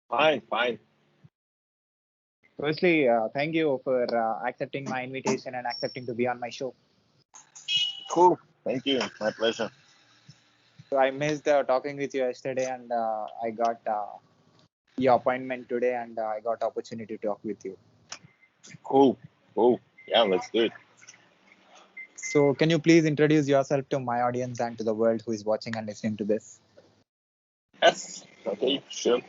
Fine, fine. Firstly, thank you for accepting my invitation and accepting to be on my show. Cool. Thank you. My pleasure. So I missed talking with you yesterday, and I got your appointment today, and I got opportunity to talk with you. Cool. Cool. Yeah, let's do it. So can you please introduce yourself to my audience and to the world who is watching and listening to this? Yes. Okay, sure.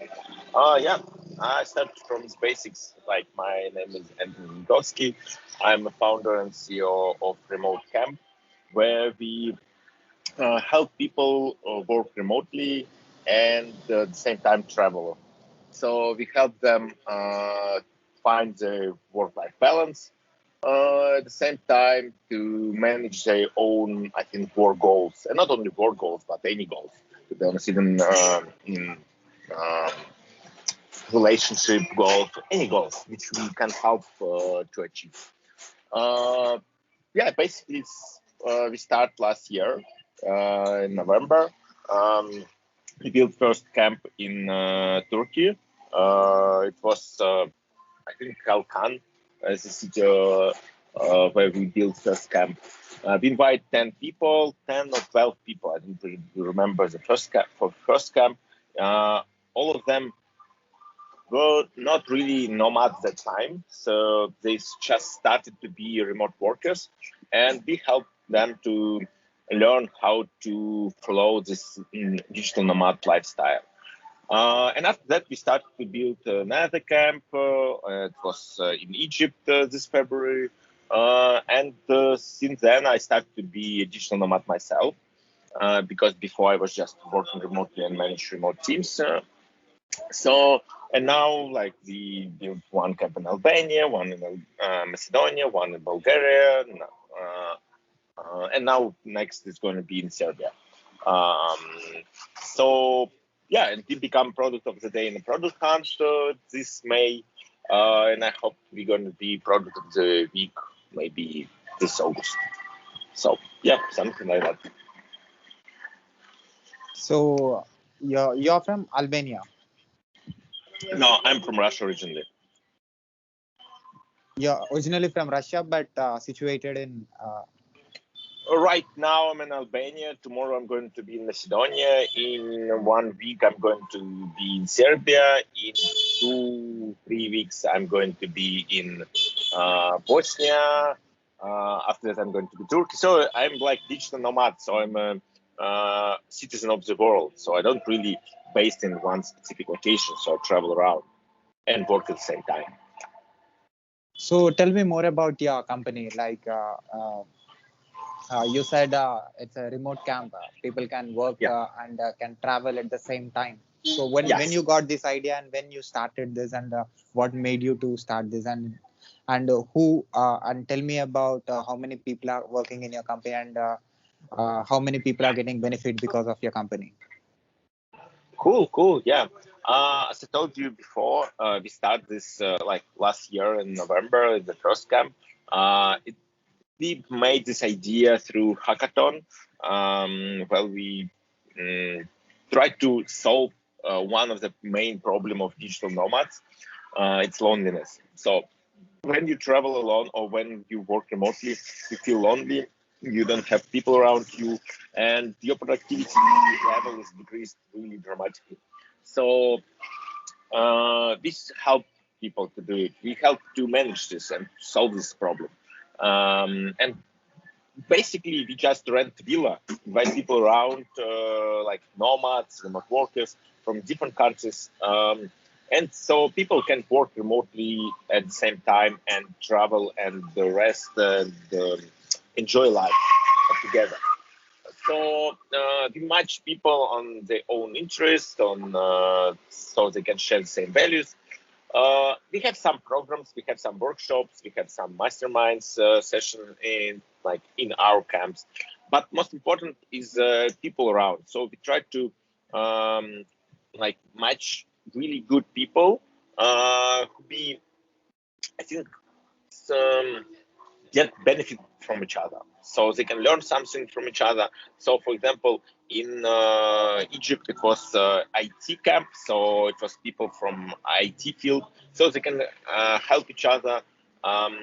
Yeah, I start from the basics. Like, my name is Antony Minkowski. I'm a founder and CEO of Remote Camp, where we help people work remotely and at the same time travel. So we help them find their work-life balance, at the same time to manage their own, I think, work goals, and not only work goals but any goals. To be honest, even in um, relationship goals, any goals which we can help to achieve. Uh, yeah, basically, we start last year in November. Um, we built first camp in Turkey. It was, I think, Kalkan as a city where we built first camp. We invite 10 people, 10 or 12 people. I don't really remember the first camp. For first camp, all of them were not really nomads at that time, so they just started to be remote workers, and we helped them to learn how to follow this digital nomad lifestyle. And after that, we started to build another camp. It was in Egypt this February. And since then, I started to be a digital nomad myself, because before I was just working remotely and managed remote teams. So, and now, like, we built one camp in Albania, one in Macedonia, one in Bulgaria, and now next is going to be in Serbia. Um, so, yeah, and we become product of the day in the product hunt this May, and I hope we're going to be product of the week maybe this August. So, yeah, something like that. So you're from Albania. No, I'm from Russia originally. You're originally from Russia, but situated in. Right now, I'm in Albania. Tomorrow, I'm going to be in Macedonia. In 1 week, I'm going to be in Serbia. In 2, 3 weeks, I'm going to be in Bosnia. After that, I'm going to be Turkey. So I'm like digital nomad. So I'm a citizen of the world. So I don't really based in one specific location. So I travel around and work at the same time. So tell me more about your company. Like you said, it's a remote camp. People can work Yeah. and can travel at the same time. So when you Yes. got this idea and when you started this and what made you to start this and who and tell me about how many people are working in your company and how many people are getting benefit because of your company. Cool, cool. Yeah. As I told you before, we started this like last year in November, the first camp. We made this idea through hackathon. Well, we tried to solve one of the main problem of digital nomads. It's loneliness. So when you travel alone or when you work remotely, you feel lonely. You don't have people around you, and your productivity level is decreased really dramatically. So this help people to do it. We help to manage this and solve this problem. And basically, we just rent villa, invite people around, like nomads, remote workers from different countries. And so people can work remotely at the same time and travel and the rest and enjoy life together. So we match people on their own interest, on so they can share the same values. We have some programs, we have some workshops, we have some masterminds session in our camps. But most important is people around. So we try to match really good people who be, I think, some get benefit from each other. So they can learn something from each other. So, for example, in Egypt, it was IT camp, so it was people from IT field, so they can help each other um,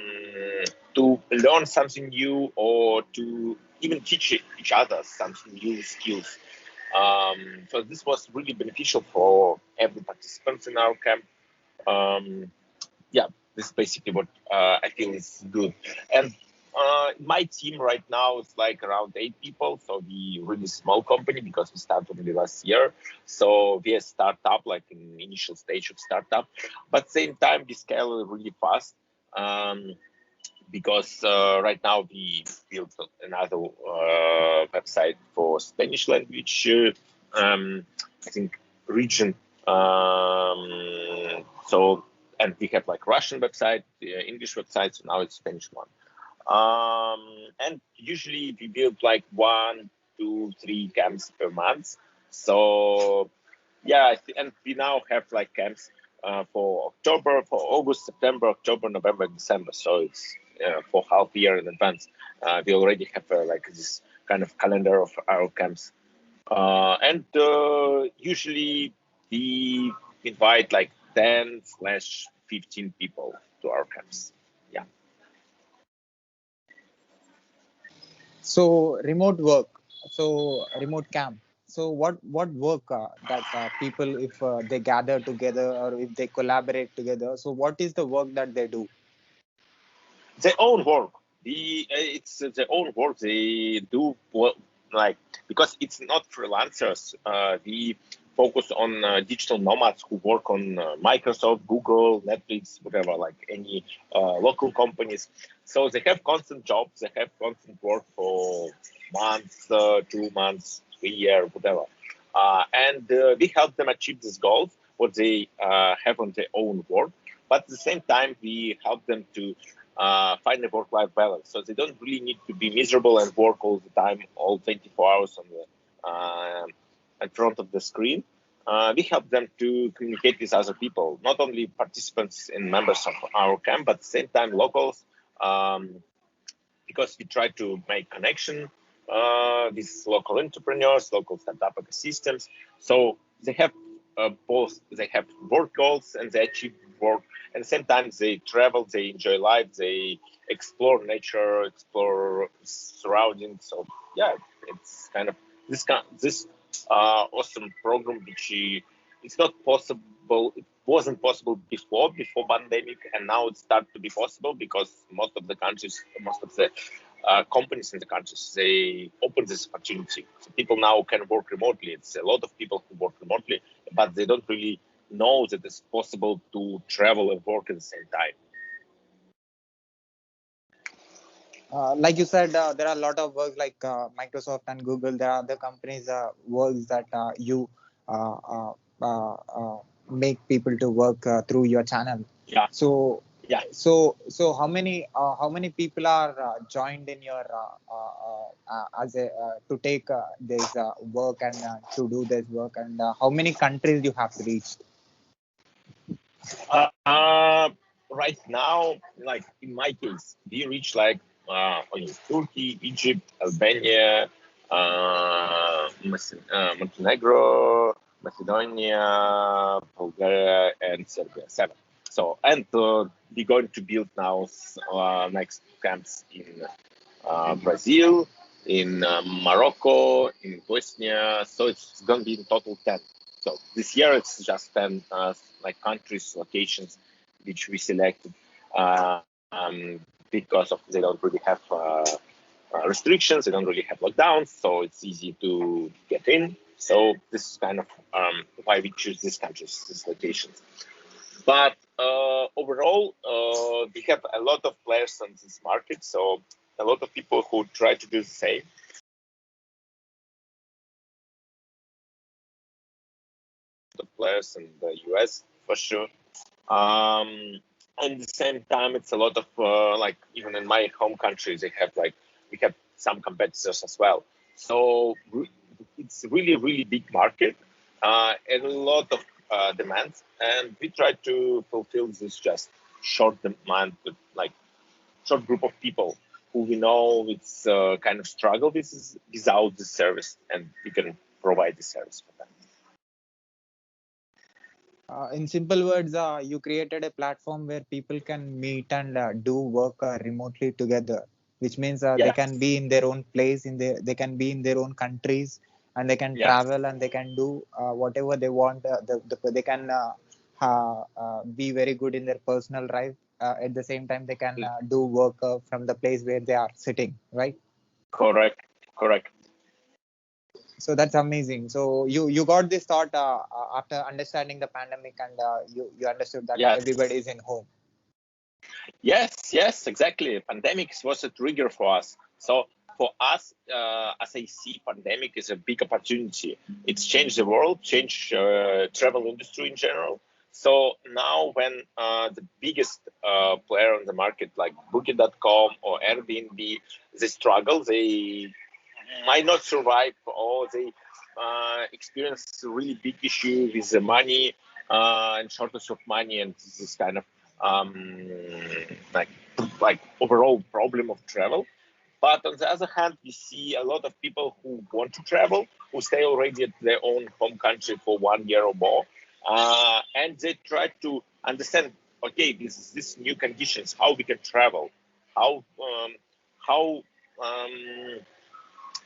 to learn something new or to even teach each other something new skills. So this was really beneficial for every participant in our camp. Um, yeah, this is basically what I feel is good. And my team right now is like around 8 people, so we really small company because we started only last year. So we are startup, like in initial stage of startup, but same time we scale really fast. Because right now we built another website for Spanish language, I think region. So and we have like Russian website, English website. So now it's Spanish one. And usually we build like 1, 2, 3 camps per month. So yeah, and we now have like camps for October, for August, September, October, November, December. So it's for half year in advance. We already have like this kind of calendar of our camps, and usually we invite like 10/15 people to our camps. Yeah. So remote work, so remote camp. So what work that people, if they gather together or if they collaborate together, so what is the work that they do? Their own work. It's their own work. They do like because it's not freelancers. We focus on digital nomads who work on Microsoft, Google, Netflix, whatever, like any local companies. So they have constant jobs. They have constant work for months, 2 months, 3 years, whatever. And we help them achieve these goals, what they have on their own work. But at the same time, we help them to find a work-life balance. So they don't really need to be miserable and work all the time, all 24 hours on the in front of the screen. We help them to communicate with other people, not only participants and members of our camp, but at the same time locals, because we try to make connection with local entrepreneurs, local startup ecosystems. So they have both, they have work goals and they achieve work. And at the same time, they travel, they enjoy life, they explore nature, explore surroundings. So yeah, it's kind of this awesome program which it's not possible. It wasn't possible before pandemic, and now it started to be possible because most of the countries, most of the companies in the countries, they open this opportunity. So people now can work remotely. It's a lot of people who work remotely, but they don't really know that it's possible to travel and work at the same time. Like you said, there are a lot of works like Microsoft and Google. There are other companies works that you uh, uh, make people to work through your channel. Yeah, So yeah. so how many people are joined in your as a to take this work and to do this work, and how many countries you have reached? Right now, like in my case, we reach like only Turkey, Egypt, Albania, Montenegro, Macedonia, Bulgaria, and Serbia. 7. So, and we're going to build now next camps in Brazil, in Morocco, in Bosnia. So it's going to be in total 10. So this year it's just 10 like countries, locations which we selected because of they don't really have restrictions, they don't really have lockdowns, so it's easy to get in. So this is kind of why we choose these countries, these locations. But overall, we have a lot of players on this market, so a lot of people who try to do the same. The players in the US for sure. Um, at the same time, it's a lot of like even in my home country, they have like we have some competitors as well. So it's really big market and a lot of demands, and we try to fulfill this just short demand with like short group of people who we know it's kind of struggle without the service, and we can provide the service for them. In simple words, you created a platform where people can meet and do work remotely together, which means they Yes. can be in their own place, they can be in their own countries, and they can Yes. travel and they can do whatever they want. They can be very good in their personal life. At the same time, they can do work from the place where they are sitting, right? Correct. Correct. So that's amazing. So you got this thought after understanding the pandemic, and you understood that Yes. everybody is in home. Yes, exactly. Pandemic was a trigger for us. So for us, as I see, pandemic is a big opportunity. It's changed the world, changed travel industry in general. So now when the biggest player on the market, like Booking.com or Airbnb, they struggle, they might not survive, or they experience a really big issue with the money and shortage of money, and this kind of um, like overall problem of travel. But on the other hand, we see a lot of people who want to travel, who stay already at their own home country for 1 year or more, and they try to understand, okay, this new conditions, how we can travel, how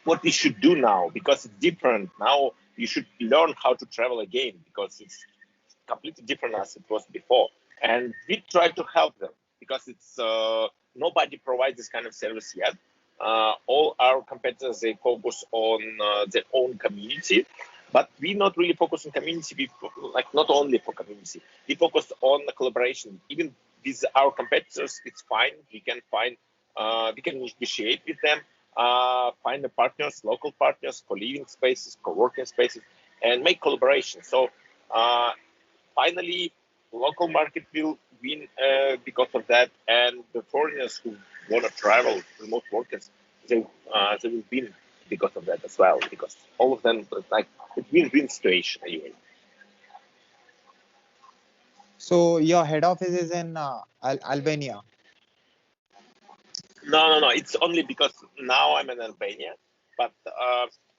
what we should do now, because it's different now. You should learn how to travel again, because it's completely different as it was before. And we try to help them, because it's nobody provides this kind of service yet. All our competitors, they focus on their own community, but we not really focus on community. We, like, not only for community, we focus on the collaboration. Even with our competitors, it's fine. We can find, we can negotiate with them, find the partners, local partners, co-living spaces, co-working spaces, and make collaboration. So finally, local market will win because of that, and the foreigners who want to travel, remote workers, they will win because of that as well. Because all of them, like, it's win-win situation anyway. So your head office is in Albania. No. It's only because now I'm in Albania, but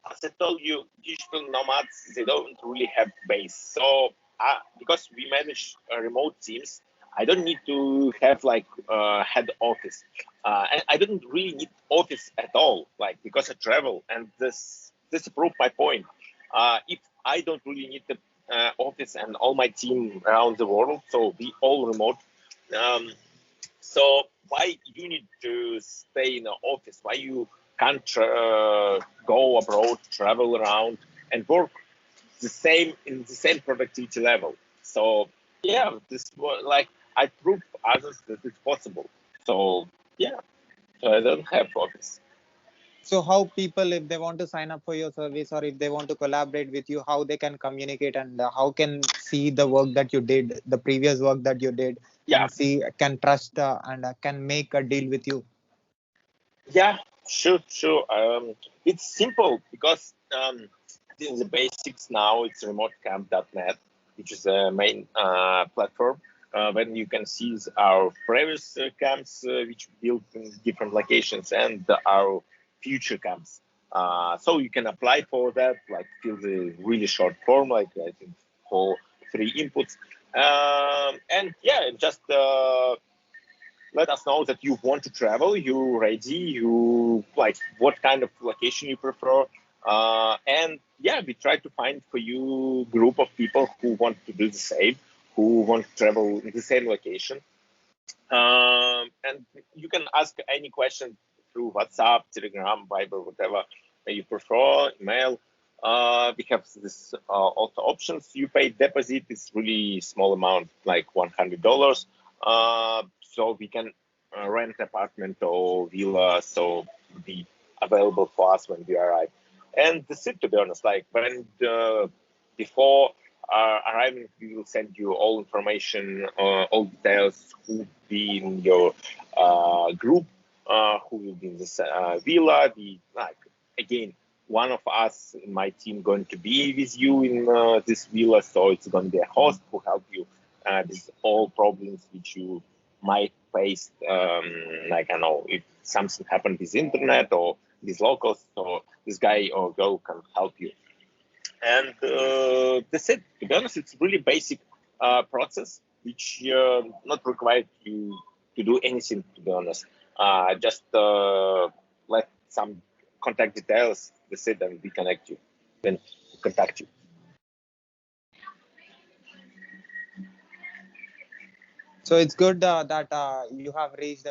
as I told you, digital nomads, they don't really have base. So because we manage remote teams, I don't need to have like head office, and I don't really need office at all. Like, because I travel, and this proved my point. If I don't really need the office and all my team around the world, so we all remote. Um, so why you need to stay in the office? Why you can't go abroad, travel around, and work the same in the same productivity level? So yeah, this was like, I prove others that it's possible. So yeah, so I don't have office. So how people, if they want to sign up for your service or if they want to collaborate with you, how they can communicate and how can see the work that you did, the previous work that you did, Yeah, and see, can trust and can make a deal with you? yeah, sure. It's simple, because in the basics now it's remotecamp.net, which is the main platform. When you can see our previous camps, which built in different locations, and our future camps. So you can apply for that, like fill the really short form, like I think for 3 inputs. And yeah, just let us know that you want to travel, you're ready, you like what kind of location you prefer. And yeah, we try to find for you group of people who want to do the same, who want to travel in the same location. And you can ask any question through WhatsApp, Telegram, Viber, whatever you prefer, email. We have this also options. You pay deposit, it's really small amount, like $100. So we can rent apartment or villa, so be available for us when we arrive. And that's it, to be honest. Like, when before arriving, we will send you all information, all details, who will be in your group, who will be in this villa. The, like, again, one of us in my team going to be with you in this villa, so it's going to be a host who help you with all problems which you might face, like I know, if something happened with internet or with locals, so this guy or girl can help you. And that's it. To be honest, it's really basic process, which not required you to do anything. To be honest, just let some contact details. That's it, and we connect you. Then contact you. So it's good that you have reached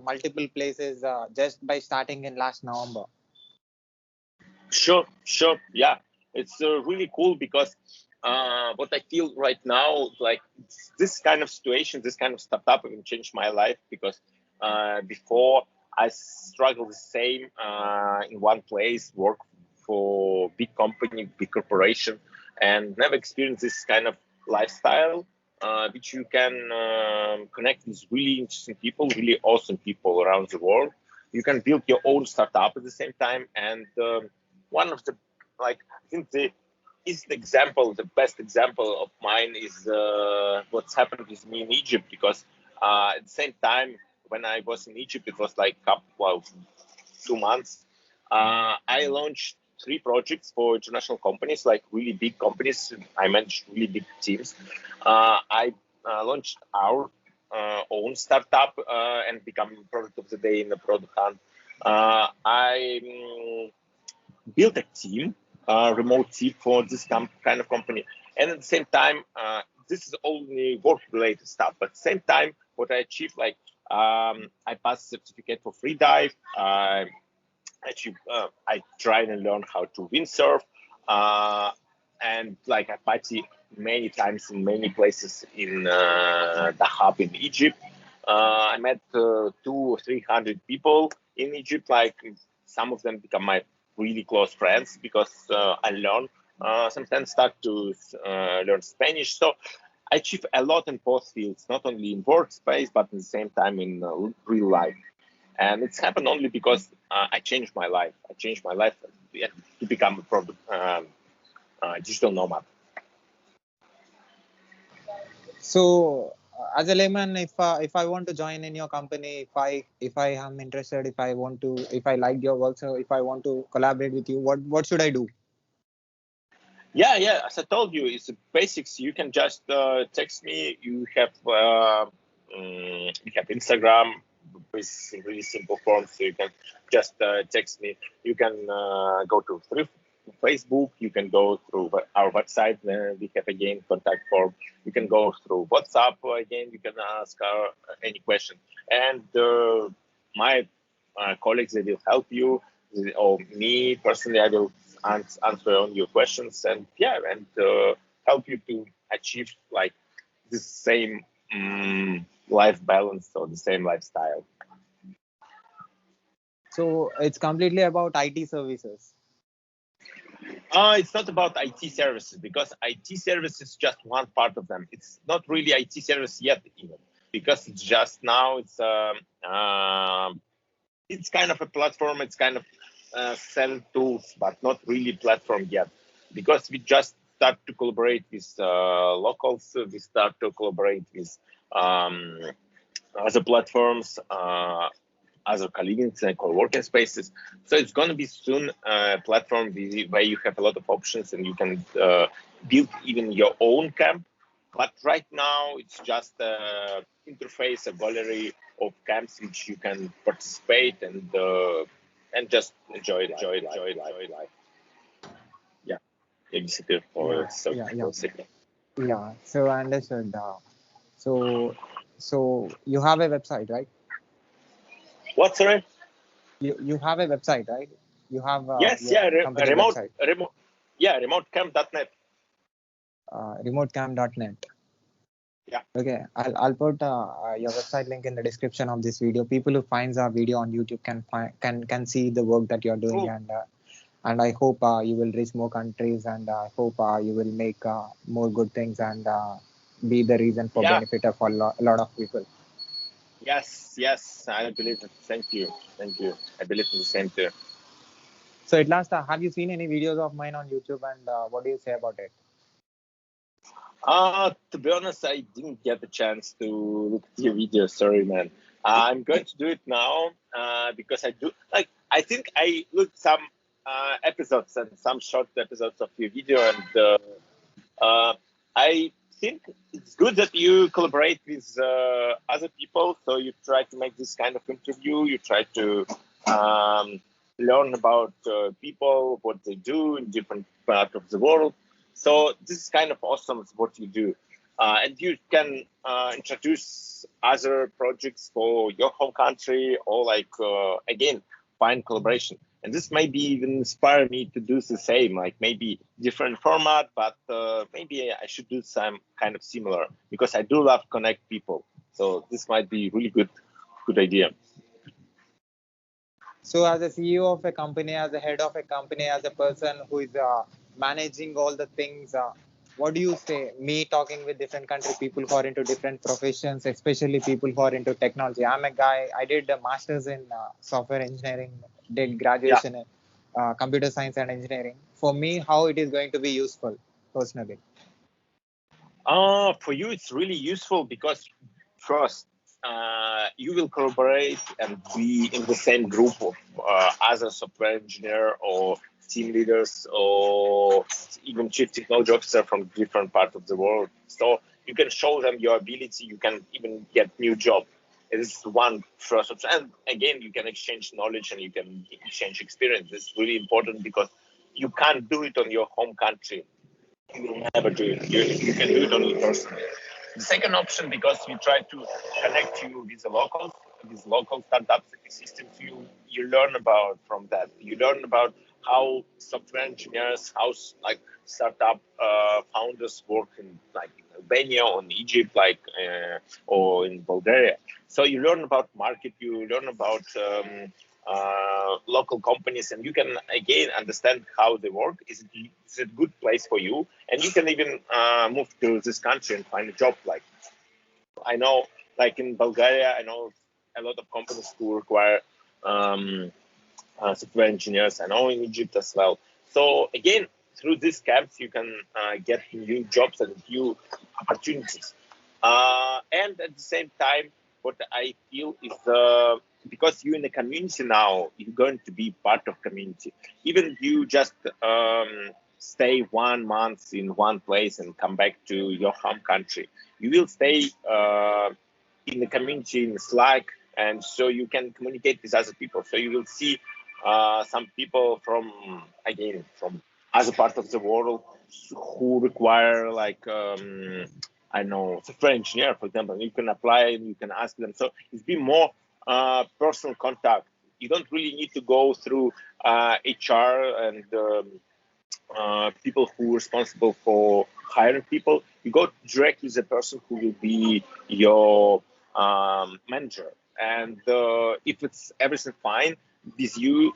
multiple places just by starting in last November. Sure. Yeah, it's really cool because what I feel right now, like this kind of situation, this kind of startup even changed my life because before I struggled the same in one place, work for big company, big corporation, and never experienced this kind of lifestyle, which you can connect with really interesting people, really awesome people around the world. You can build your own startup at the same time, and one of the like I think the best example of mine is what's happened with me in Egypt because at the same time when I was in Egypt, it was like couple of 2 months. I launched 3 projects for international companies, like really big companies. I managed really big teams. I launched our own startup and become product of the day in the product hunt. I build a team, remote team for this kind of company. And at the same time, this is only work-related stuff. But at the same time, what I achieved, like I passed certificate for free dive. I try and learn how to windsurf. And like I party many times in many places in the hub in Egypt. I met 200-300 people in Egypt. Like some of them become my really close friends because I learn sometimes start to learn Spanish. So I achieve a lot in both fields, not only in workspace but at the same time in real life. And it's happened only because I changed my life. I changed my life to become a product digital nomad. So as a layman, if I want to join in your company, if I am interested, if I like your work, so if I want to collaborate with you, what should I do? Yeah. As I told you, it's the basics. You can just text me. You have Instagram with really simple forms. So you can just text me. You can go through Facebook. You can go through our website. We have again contact form. You can go through WhatsApp again. You can ask any question. And my colleagues, they will help you. Or me personally, I will answer on your questions and help you to achieve like the same life balance or the same lifestyle. So it's completely about IT services. It's not about IT services because IT service is just one part of them. It's not really IT service yet even because it's just now it's kind of a platform. It's kind of sell tools, but not really platform yet, because we just start to collaborate with locals. We start to collaborate with um, other platforms, other co-living and co-working spaces. So it's going to be soon a platform where you have a lot of options and you can build even your own camp. But right now, it's just a interface, a gallery of camps which you can participate and just enjoy life. Yeah, basically for Yeah. sector. Yeah. So I understood. So you have a website, right? What, sorry? You have a website, right? You have Yes, your yeah, company website, remotecamp.net. remotecamp.net. Yeah. Okay, I'll put your website link in the description of this video. People who finds our video on YouTube can see the work that you're doing, Cool. and I hope you will reach more countries, and I hope you will make more good things and be the reason for Yeah. benefit of a lot of people. Yes, I believe it. Thank you. I believe in the same too. So at last, have you seen any videos of mine on YouTube, and what do you say about it? To be honest, I didn't get the chance to look at your video. Sorry, man. I'm going to do it now because I do like. I think I looked some episodes and some short episodes of your video, and I think it's good that you collaborate with other people. So you try to make this kind of interview. You try to um, learn about people, what they do in different parts of the world. So this is kind of awesome what you do. And you can introduce other projects for your home country or like, again, find collaboration. And this maybe even inspire me to do the same, like maybe different format, but maybe I should do some kind of similar because I do love connect people. So this might be really good idea. So, as a CEO of a company, as a head of a company, as a person who is managing all the things, what do you say? Me talking with different country people who are into different professions, especially people who are into technology. I'm a guy. I did a master's in software engineering, did Yeah. graduation in computer science and engineering. For me, how it is going to be useful personally? For you, it's really useful because first, you will collaborate and be in the same group of other software engineer or team leaders or even chief technology officer from different parts of the world. So you can show them your ability. You can even get new job. It is one first option. And again, you can exchange knowledge and you can exchange experience. It's really important because you can't do it on your home country. You will never do it. You can do it only personally. The second option, because you try to connect you with the locals, these local startups ecosystems, you learn about from that. You learn about how software engineers, how like startup founders work in like in Albania or in Egypt, like or in Bulgaria. So you learn about market, you learn about local companies, and you can again understand how they work. Is it a good place for you? And you can even move to this country and find a job. Like I know, like in Bulgaria, I know a lot of companies who require software engineers. I know in Egypt as well. So again, through these camps, you can get new jobs and new opportunities. And at the same time, what I feel is because you're in a community now, you're going to be part of community. Even you just stay 1 month in one place and come back to your home country, you will stay in the community in Slack, and so you can communicate with other people. So you will see some people from again from other parts of the world who require like I know software engineer, for example. You can apply and you can ask them. So it's been more personal contact. You don't really need to go through HR and people who are responsible for hiring people. You go directly to the person who will be your manager. And if it's everything fine with you,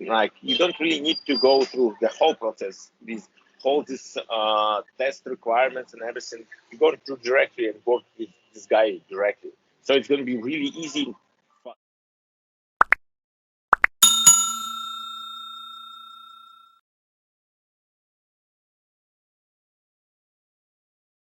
like you don't really need to go through the whole process, these all these test requirements and everything. You go through directly and work with this guy directly. So it's going to be really easy